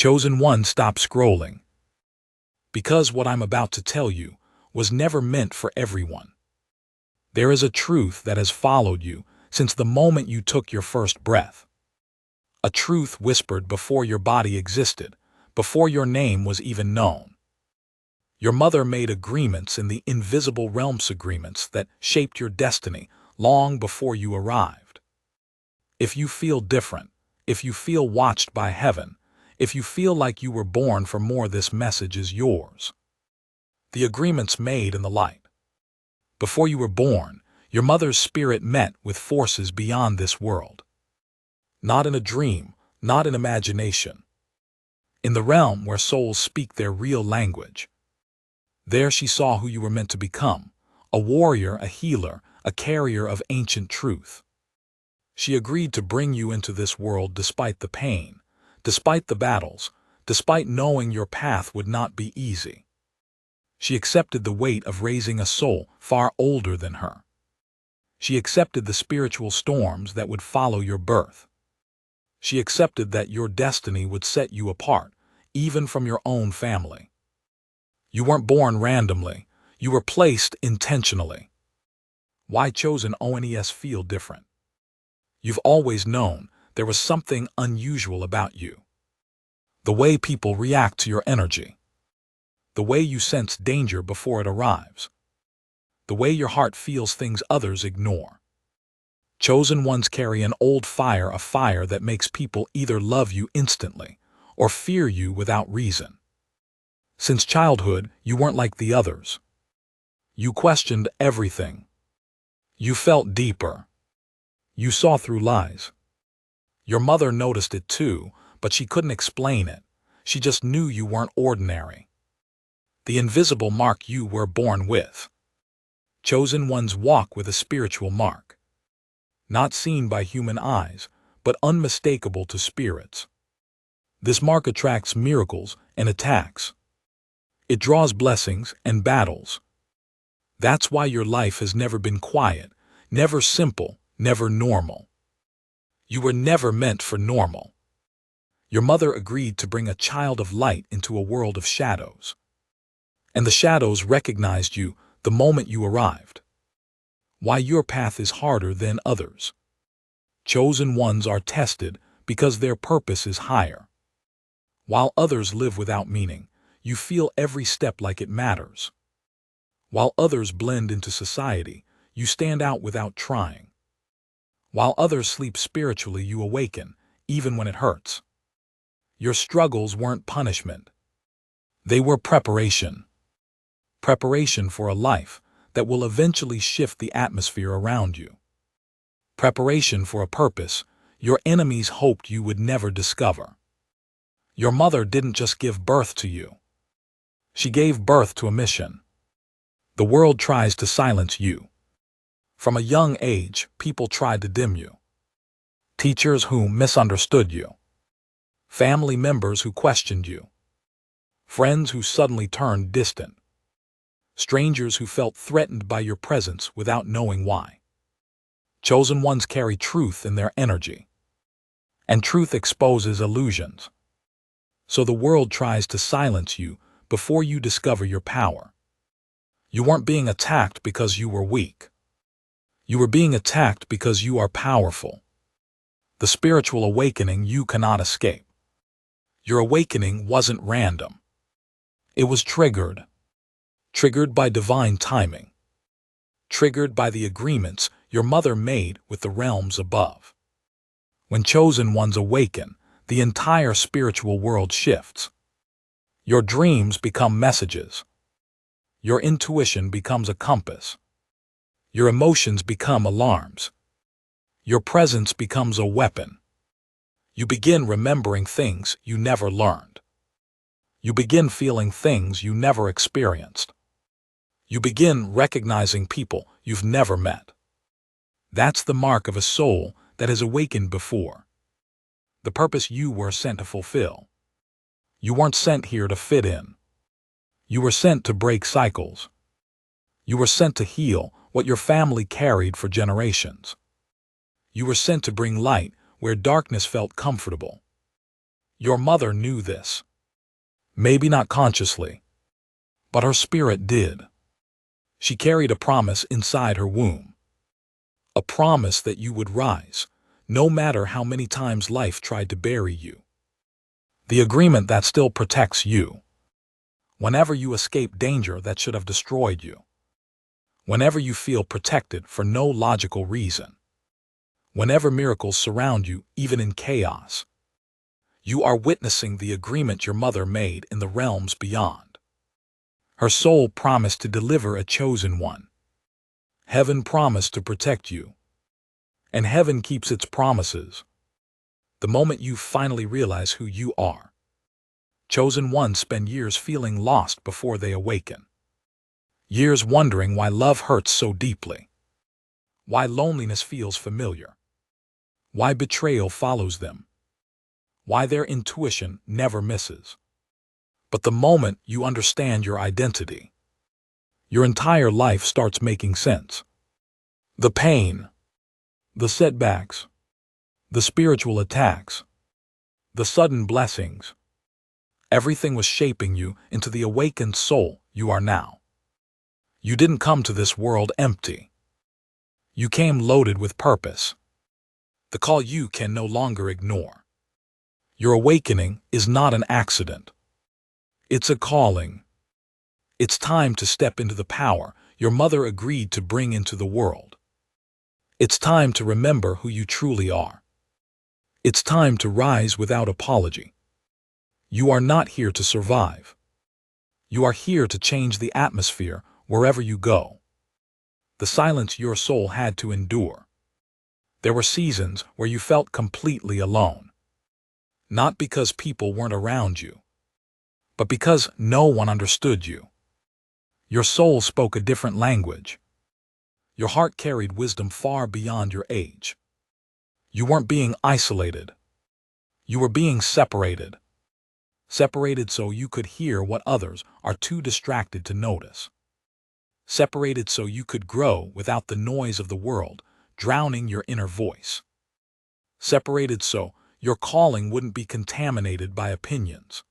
Chosen one, stop scrolling. Because what I'm about to tell you was never meant for everyone. There is a truth that has followed you since the moment you took your first breath. A truth whispered before your body existed, before your name was even known. Your mother made agreements in the invisible realms, agreements that shaped your destiny long before you arrived. If you feel different, if you feel watched by heaven, if you feel like you were born for more, this message is yours. The agreements made in the light. Before you were born, your mother's spirit met with forces beyond this world. Not in a dream, not in imagination. In the realm where souls speak their real language. There she saw who you were meant to become, a warrior, a healer, a carrier of ancient truth. She agreed to bring you into this world despite the pain, despite the battles, despite knowing your path would not be easy. She accepted the weight of raising a soul far older than her. She accepted the spiritual storms that would follow your birth. She accepted that your destiny would set you apart, even from your own family. You weren't born randomly. You were placed intentionally. Why chosen ONES feel different? You've always known there was something unusual about you. The way people react to your energy. The way you sense danger before it arrives. The way your heart feels things others ignore. Chosen ones carry an old fire, a fire that makes people either love you instantly or fear you without reason. Since childhood, you weren't like the others. You questioned everything. You felt deeper. You saw through lies. Your mother noticed it too, but she couldn't explain it. She just knew you weren't ordinary. The invisible mark you were born with. Chosen ones walk with a spiritual mark. Not seen by human eyes, but unmistakable to spirits. This mark attracts miracles and attacks. It draws blessings and battles. That's why your life has never been quiet, never simple, never normal. You were never meant for normal. Your mother agreed to bring a child of light into a world of shadows. And the shadows recognized you the moment you arrived. Why your path is harder than others. Chosen ones are tested because their purpose is higher. While others live without meaning, you feel every step like it matters. While others blend into society, you stand out without trying. While others sleep spiritually, you awaken, even when it hurts. Your struggles weren't punishment. They were preparation. Preparation for a life that will eventually shift the atmosphere around you. Preparation for a purpose your enemies hoped you would never discover. Your mother didn't just give birth to you. She gave birth to a mission. The world tries to silence you. From a young age, people tried to dim you. Teachers who misunderstood you. Family members who questioned you. Friends who suddenly turned distant. Strangers who felt threatened by your presence without knowing why. Chosen ones carry truth in their energy. And truth exposes illusions. So the world tries to silence you before you discover your power. You weren't being attacked because you were weak. You were being attacked because you are powerful. The spiritual awakening you cannot escape. Your awakening wasn't random. It was triggered. Triggered by divine timing. Triggered by the agreements your mother made with the realms above. When chosen ones awaken, the entire spiritual world shifts. Your dreams become messages. Your intuition becomes a compass. Your emotions become alarms. Your presence becomes a weapon. You begin remembering things you never learned. You begin feeling things you never experienced. You begin recognizing people you've never met. That's the mark of a soul that has awakened before. The purpose you were sent to fulfill. You weren't sent here to fit in. You were sent to break cycles. You were sent to heal what your family carried for generations. You were sent to bring light where darkness felt comfortable. Your mother knew this. Maybe not consciously, but her spirit did. She carried a promise inside her womb. A promise that you would rise, no matter how many times life tried to bury you. The agreement that still protects you. Whenever you escape danger that should have destroyed you. Whenever you feel protected for no logical reason. Whenever miracles surround you, even in chaos. You are witnessing the agreement your mother made in the realms beyond. Her soul promised to deliver a chosen one. Heaven promised to protect you. And heaven keeps its promises. The moment you finally realize who you are. Chosen ones spend years feeling lost before they awaken. Years wondering why love hurts so deeply. Why loneliness feels familiar. Why betrayal follows them. Why their intuition never misses. But the moment you understand your identity, your entire life starts making sense. The pain, the setbacks, the spiritual attacks, the sudden blessings, everything was shaping you into the awakened soul you are now. You didn't come to this world empty. You came loaded with purpose. The call you can no longer ignore. Your awakening is not an accident. It's a calling. It's time to step into the power your mother agreed to bring into the world. It's time to remember who you truly are. It's time to rise without apology. You are not here to survive. You are here to change the atmosphere wherever you go. The silence your soul had to endure. There were seasons where you felt completely alone. Not because people weren't around you, but because no one understood you. Your soul spoke a different language. Your heart carried wisdom far beyond your age. You weren't being isolated. You were being separated. Separated so you could hear what others are too distracted to notice. Separated so you could grow without the noise of the world drowning your inner voice. Separated so your calling wouldn't be contaminated by opinions.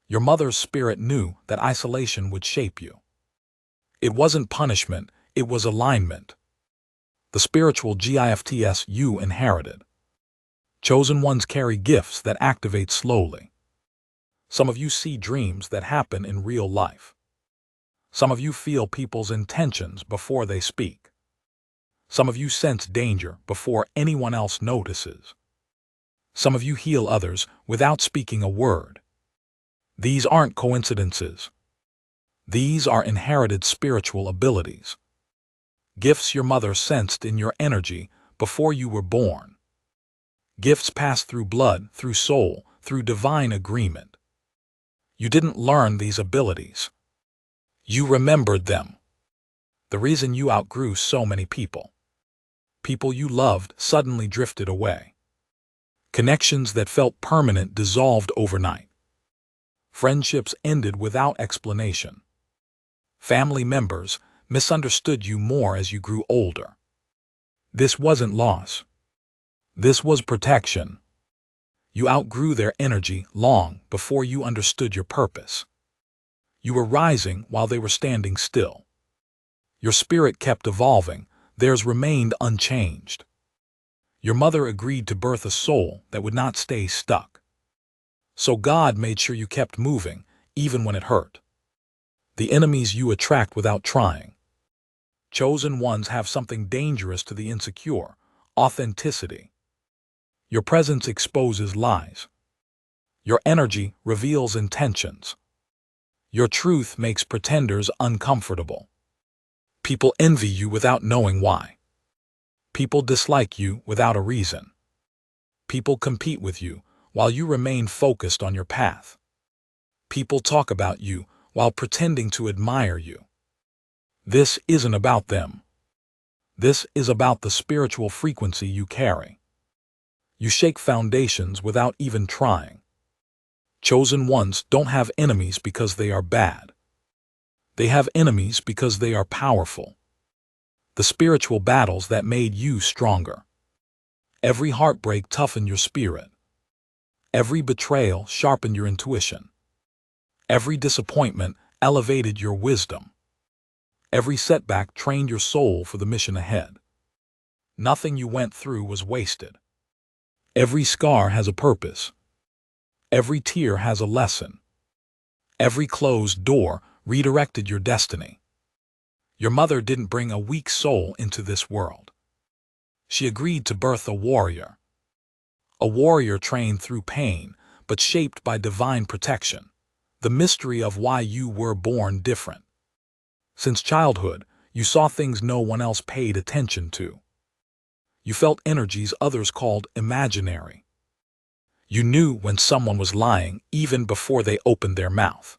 Your mother's spirit knew that isolation would shape you. It wasn't punishment, it was alignment. The spiritual gifts you inherited. Chosen ones carry gifts that activate slowly. Some of you see dreams that happen in real life. Some of you feel people's intentions before they speak. Some of you sense danger before anyone else notices. Some of you heal others without speaking a word. These aren't coincidences. These are inherited spiritual abilities. Gifts your mother sensed in your energy before you were born. Gifts passed through blood, through soul, through divine agreement. You didn't learn these abilities. You remembered them. The reason you outgrew so many people. People you loved suddenly drifted away. Connections that felt permanent dissolved overnight. Friendships ended without explanation. Family members misunderstood you more as you grew older. This wasn't loss. This was protection. You outgrew their energy long before you understood your purpose. You were rising while they were standing still. Your spirit kept evolving, theirs remained unchanged. Your mother agreed to birth a soul that would not stay stuck. So God made sure you kept moving, even when it hurt. The enemies you attract without trying. Chosen ones have something dangerous to the insecure: authenticity. Your presence exposes lies. Your energy reveals intentions. Your truth makes pretenders uncomfortable. People envy you without knowing why. People dislike you without a reason. People compete with you while you remain focused on your path. People talk about you while pretending to admire you. This isn't about them. This is about the spiritual frequency you carry. You shake foundations without even trying. Chosen ones don't have enemies because they are bad. They have enemies because they are powerful. The spiritual battles that made you stronger. Every heartbreak toughened your spirit. Every betrayal sharpened your intuition. Every disappointment elevated your wisdom. Every setback trained your soul for the mission ahead. Nothing you went through was wasted. Every scar has a purpose. Every tear has a lesson. Every closed door redirected your destiny. Your mother didn't bring a weak soul into this world. She agreed to birth a warrior trained through pain, but shaped by divine protection. The mystery of why you were born different. Since childhood, you saw things no one else paid attention to. You felt energies others called imaginary. You knew when someone was lying even before they opened their mouth.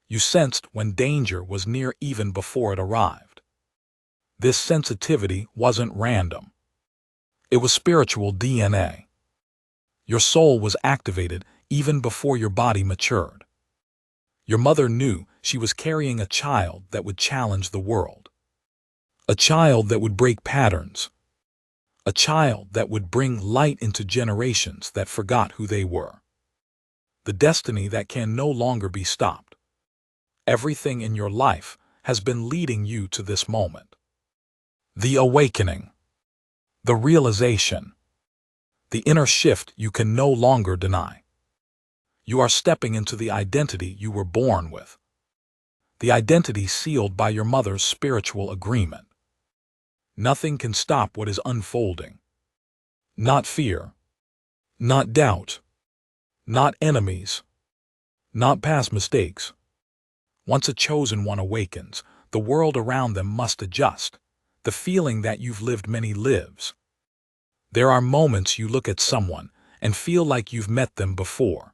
You sensed when danger was near even before it arrived. This sensitivity wasn't random. It was spiritual DNA. Your soul was activated even before your body matured. Your mother knew she was carrying a child that would challenge the world. A child that would break patterns. A child that would bring light into generations that forgot who they were. The destiny that can no longer be stopped. Everything in your life has been leading you to this moment. The awakening. The realization. The inner shift you can no longer deny. You are stepping into the identity you were born with. The identity sealed by your mother's spiritual agreement. Nothing can stop what is unfolding. Not fear. Not doubt. Not enemies. Not past mistakes. Once a chosen one awakens, the world around them must adjust. The feeling that you've lived many lives. There are moments you look at someone and feel like you've met them before.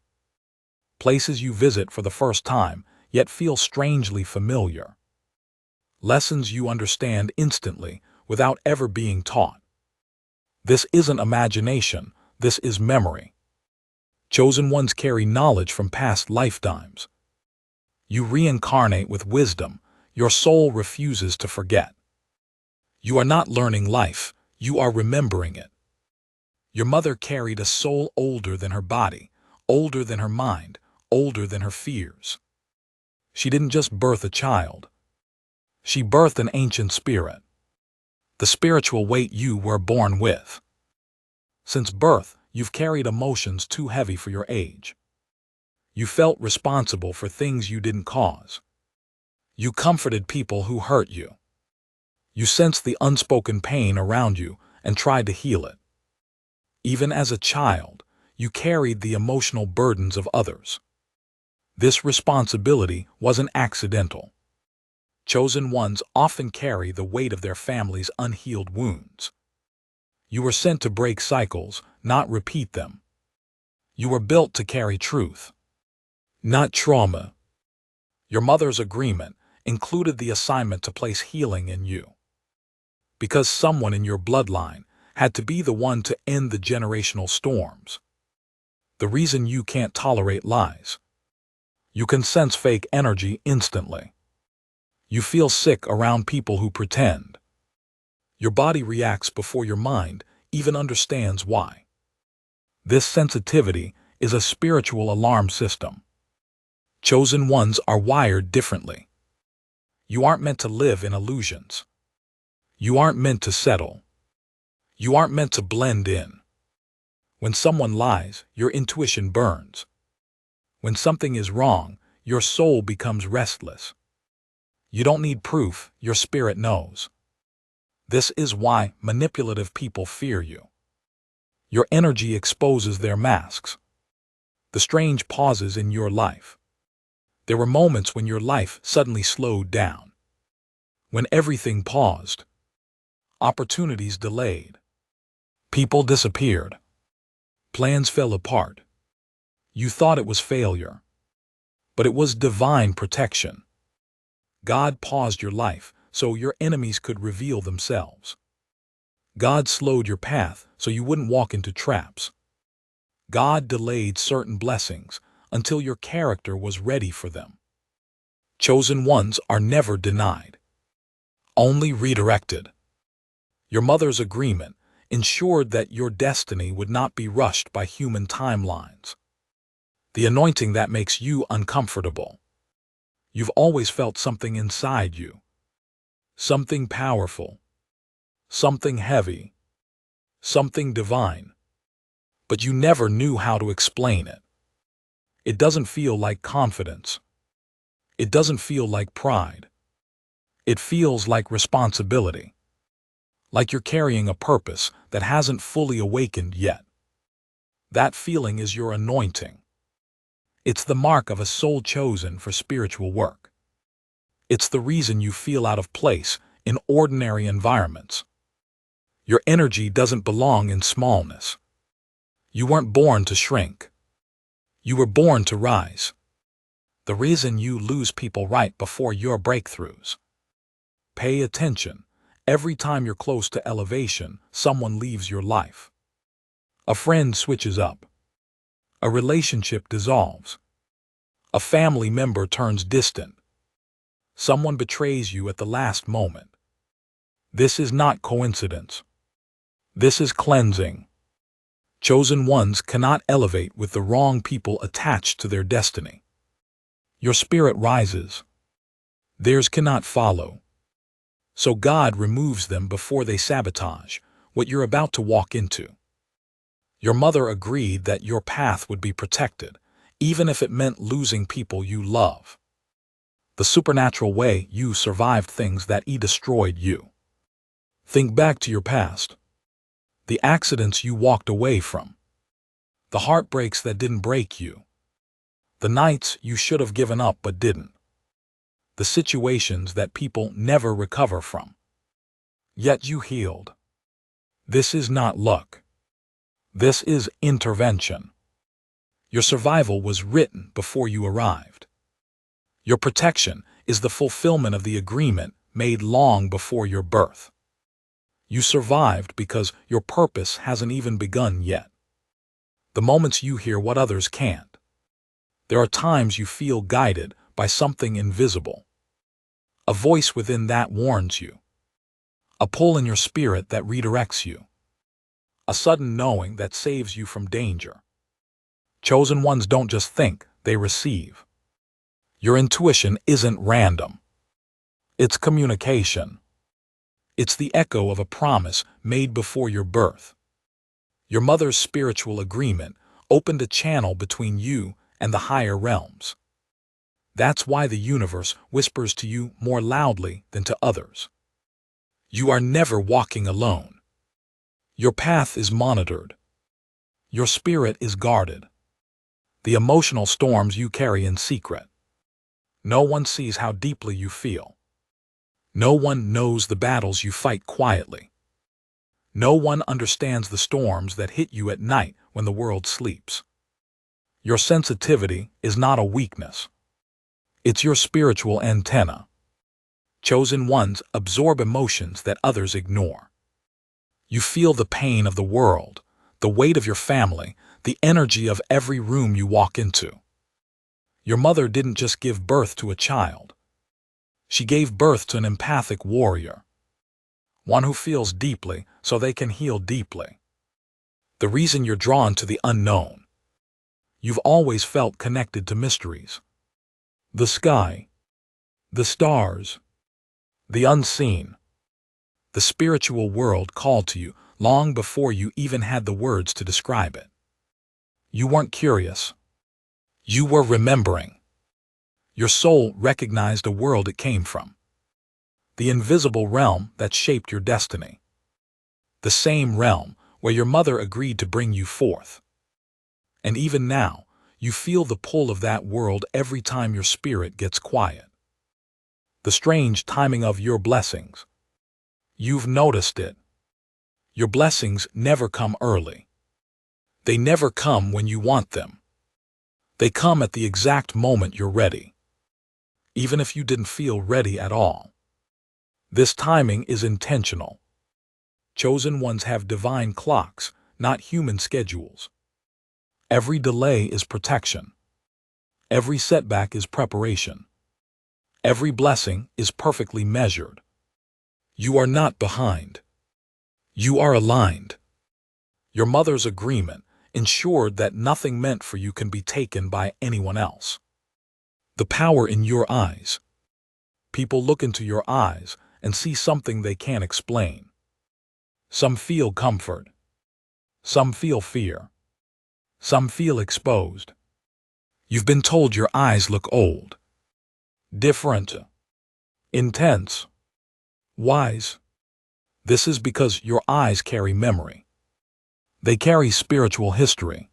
Places you visit for the first time, yet feel strangely familiar. Lessons you understand instantly without ever being taught. This isn't imagination, this is memory. Chosen ones carry knowledge from past lifetimes. You reincarnate with wisdom, your soul refuses to forget. You are not learning life, you are remembering it. Your mother carried a soul older than her body, older than her mind, older than her fears. She didn't just birth a child. She birthed an ancient spirit. The spiritual weight you were born with. Since birth, you've carried emotions too heavy for your age. You felt responsible for things you didn't cause. You comforted people who hurt you. You sensed the unspoken pain around you and tried to heal it. Even as a child, you carried the emotional burdens of others. This responsibility wasn't accidental. Chosen ones often carry the weight of their family's unhealed wounds. You were sent to break cycles, not repeat them. You were built to carry truth, not trauma. Your mother's agreement included the assignment to place healing in you. Because someone in your bloodline had to be the one to end the generational storms. The reason you can't tolerate lies. You can sense fake energy instantly. You feel sick around people who pretend. Your body reacts before your mind even understands why. This sensitivity is a spiritual alarm system. Chosen ones are wired differently. You aren't meant to live in illusions. You aren't meant to settle. You aren't meant to blend in. When someone lies, your intuition burns. When something is wrong, your soul becomes restless. You don't need proof, your spirit knows. This is why manipulative people fear you. Your energy exposes their masks. The strange pauses in your life. There were moments when your life suddenly slowed down. When everything paused. Opportunities delayed. People disappeared. Plans fell apart. You thought it was failure. But it was divine protection. God paused your life so your enemies could reveal themselves. God slowed your path so you wouldn't walk into traps. God delayed certain blessings until your character was ready for them. Chosen ones are never denied. Only redirected. Your mother's agreement ensured that your destiny would not be rushed by human timelines. The anointing that makes you uncomfortable. You've always felt something inside you. Something powerful. Something heavy. Something divine. But you never knew how to explain it. It doesn't feel like confidence. It doesn't feel like pride. It feels like responsibility. Like you're carrying a purpose that hasn't fully awakened yet. That feeling is your anointing. It's the mark of a soul chosen for spiritual work. It's the reason you feel out of place in ordinary environments. Your energy doesn't belong in smallness. You weren't born to shrink. You were born to rise. The reason you lose people right before your breakthroughs. Pay attention. Every time you're close to elevation, someone leaves your life. A friend switches up. A relationship dissolves. A family member turns distant. Someone betrays you at the last moment. This is not coincidence. This is cleansing. Chosen ones cannot elevate with the wrong people attached to their destiny. Your spirit rises. Theirs cannot follow. So God removes them before they sabotage what you're about to walk into. Your mother agreed that your path would be protected, even if it meant losing people you love. The supernatural way you survived things that destroyed you. Think back to your past. The accidents you walked away from. The heartbreaks that didn't break you. The nights you should have given up but didn't. The situations that people never recover from. Yet you healed. This is not luck. This is intervention. Your survival was written before you arrived. Your protection is the fulfillment of the agreement made long before your birth. You survived because your purpose hasn't even begun yet. The moments you hear what others can't. There are times you feel guided by something invisible. A voice within that warns you. A pull in your spirit that redirects you. A sudden knowing that saves you from danger. Chosen ones don't just think, they receive. Your intuition isn't random. It's communication. It's the echo of a promise made before your birth. Your mother's spiritual agreement opened a channel between you and the higher realms. That's why the universe whispers to you more loudly than to others. You are never walking alone. Your path is monitored. Your spirit is guarded. The emotional storms you carry in secret. No one sees how deeply you feel. No one knows the battles you fight quietly. No one understands the storms that hit you at night when the world sleeps. Your sensitivity is not a weakness. It's your spiritual antenna. Chosen ones absorb emotions that others ignore. You feel the pain of the world, the weight of your family, the energy of every room you walk into. Your mother didn't just give birth to a child. She gave birth to an empathic warrior. One who feels deeply so they can heal deeply. The reason you're drawn to the unknown. You've always felt connected to mysteries. The sky, the stars, the unseen. The spiritual world called to you long before you even had the words to describe it. You weren't curious. You were remembering. Your soul recognized a world it came from. The invisible realm that shaped your destiny. The same realm where your mother agreed to bring you forth. And even now, you feel the pull of that world every time your spirit gets quiet. The strange timing of your blessings. You've noticed it. Your blessings never come early. They never come when you want them. They come at the exact moment you're ready. Even if you didn't feel ready at all. This timing is intentional. Chosen ones have divine clocks, not human schedules. Every delay is protection. Every setback is preparation. Every blessing is perfectly measured. You are not behind. You are aligned. Your mother's agreement ensured that nothing meant for you can be taken by anyone else. The power in your eyes. People look into your eyes and see something they can't explain. Some feel comfort. Some feel fear. Some feel exposed. You've been told your eyes look old, different, intense, wise. This is because your eyes carry memory. They carry spiritual history.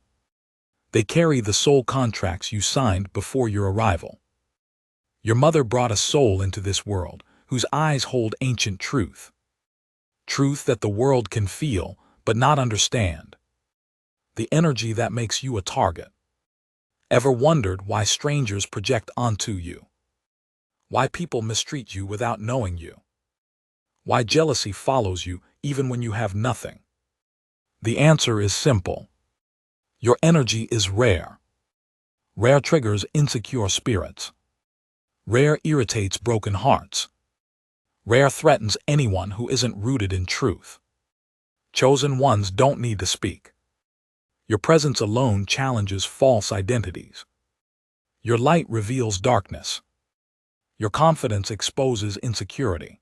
They carry the soul contracts you signed before your arrival. Your mother brought a soul into this world whose eyes hold ancient truth. Truth that the world can feel but not understand. The energy that makes you a target. Ever wondered why strangers project onto you? Why people mistreat you without knowing you? Why jealousy follows you even when you have nothing? The answer is simple. Your energy is rare. Rare triggers insecure spirits. Rare irritates broken hearts. Rare threatens anyone who isn't rooted in truth. Chosen ones don't need to speak. Your presence alone challenges false identities. Your light reveals darkness. Your confidence exposes insecurity.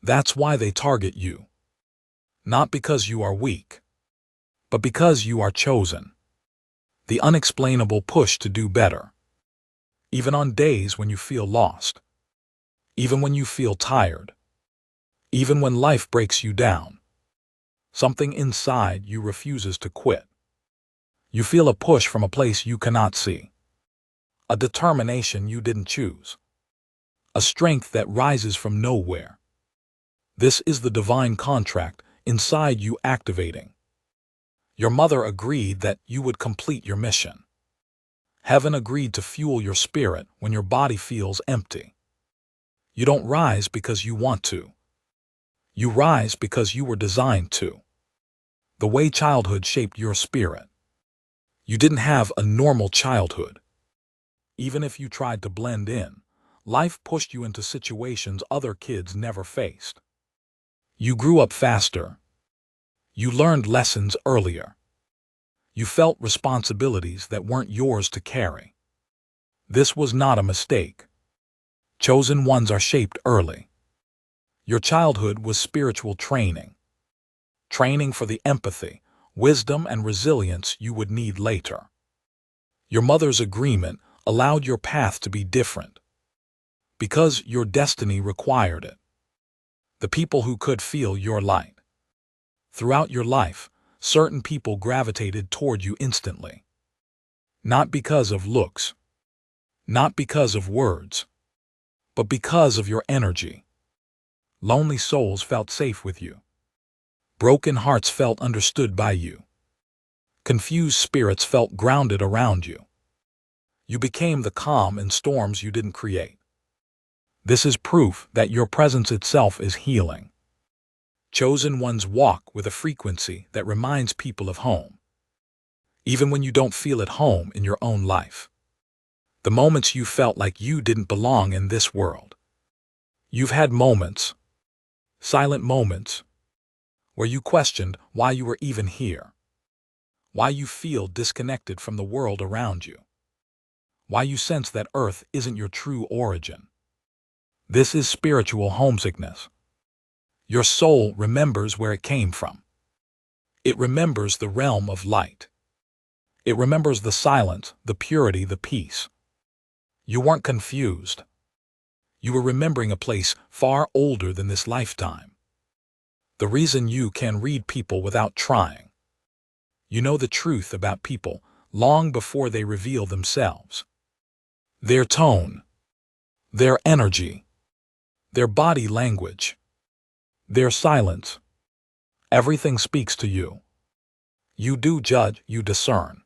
That's why they target you. Not because you are weak, but because you are chosen. The unexplainable push to do better. Even on days when you feel lost. Even when you feel tired. Even when life breaks you down. Something inside you refuses to quit. You feel a push from a place you cannot see. A determination you didn't choose. A strength that rises from nowhere. This is the divine contract inside you activating. Your mother agreed that you would complete your mission. Heaven agreed to fuel your spirit when your body feels empty. You don't rise because you want to. You rise because you were designed to. The way childhood shaped your spirit. You didn't have a normal childhood. Even if you tried to blend in, life pushed you into situations other kids never faced. You grew up faster. You learned lessons earlier. You felt responsibilities that weren't yours to carry. This was not a mistake. Chosen ones are shaped early. Your childhood was spiritual training. Training for the empathy, wisdom, and resilience you would need later. Your mother's agreement allowed your path to be different. Because your destiny required it. The people who could feel your light. Throughout your life, certain people gravitated toward you instantly. Not because of looks. Not because of words. But because of your energy. Lonely souls felt safe with you. Broken hearts felt understood by you. Confused spirits felt grounded around you. You became the calm in storms you didn't create. This is proof that your presence itself is healing. Chosen ones walk with a frequency that reminds people of home. Even when you don't feel at home in your own life. The moments you felt like you didn't belong in this world. You've had moments, silent moments, where you questioned why you were even here. Why you feel disconnected from the world around you. Why you sense that Earth isn't your true origin. This is spiritual homesickness. Your soul remembers where it came from. It remembers the realm of light. It remembers the silence, the purity, the peace. You weren't confused. You were remembering a place far older than this lifetime. The reason you can read people without trying. You know the truth about people long before they reveal themselves. Their tone, their energy, their body language, their silence. Everything speaks to you. You do judge, you discern.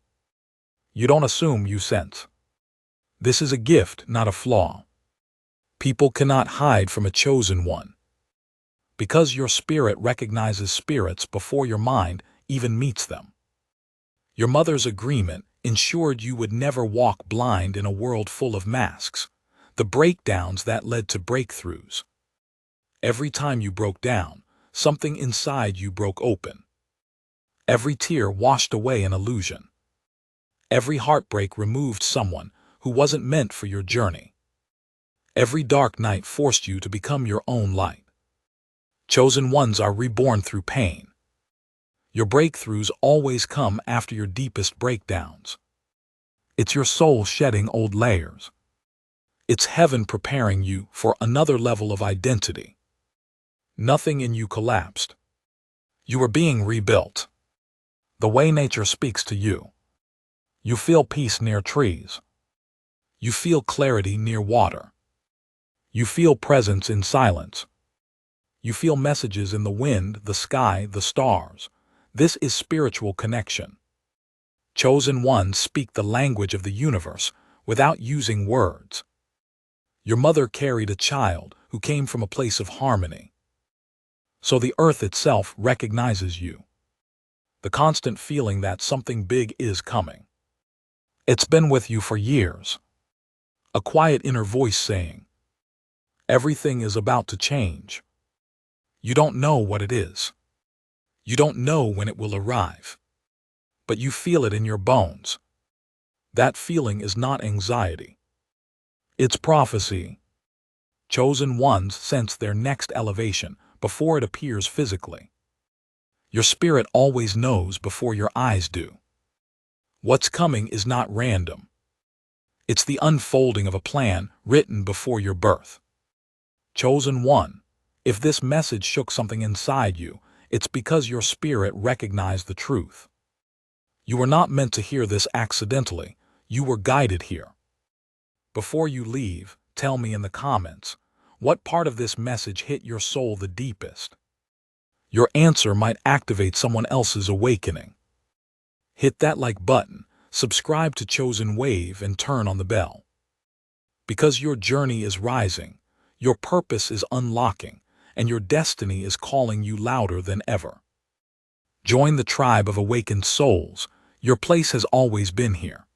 You don't assume, you sense. This is a gift, not a flaw. People cannot hide from a chosen one. Because your spirit recognizes spirits before your mind even meets them. Your mother's agreement ensured you would never walk blind in a world full of masks, the breakdowns that led to breakthroughs. Every time you broke down, something inside you broke open. Every tear washed away an illusion. Every heartbreak removed someone who wasn't meant for your journey. Every dark night forced you to become your own light. Chosen ones are reborn through pain. Your breakthroughs always come after your deepest breakdowns. It's your soul shedding old layers. It's heaven preparing you for another level of identity. Nothing in you collapsed. You are being rebuilt. The way nature speaks to you. You feel peace near trees. You feel clarity near water. You feel presence in silence. You feel messages in the wind, the sky, the stars. This is spiritual connection. Chosen ones speak the language of the universe without using words. Your mother carried a child who came from a place of harmony. So the earth itself recognizes you. The constant feeling that something big is coming. It's been with you for years. A quiet inner voice saying, everything is about to change. You don't know what it is. You don't know when it will arrive. But you feel it in your bones. That feeling is not anxiety. It's prophecy. Chosen ones sense their next elevation before it appears physically. Your spirit always knows before your eyes do. What's coming is not random. It's the unfolding of a plan written before your birth. Chosen one, if this message shook something inside you, it's because your spirit recognized the truth. You were not meant to hear this accidentally. You were guided here. Before you leave, tell me in the comments, what part of this message hit your soul the deepest? Your answer might activate someone else's awakening. Hit that like button, subscribe to Chosen Wave, and turn on the bell. Because your journey is rising, your purpose is unlocking, and your destiny is calling you louder than ever. Join the tribe of awakened souls. Your place has always been here.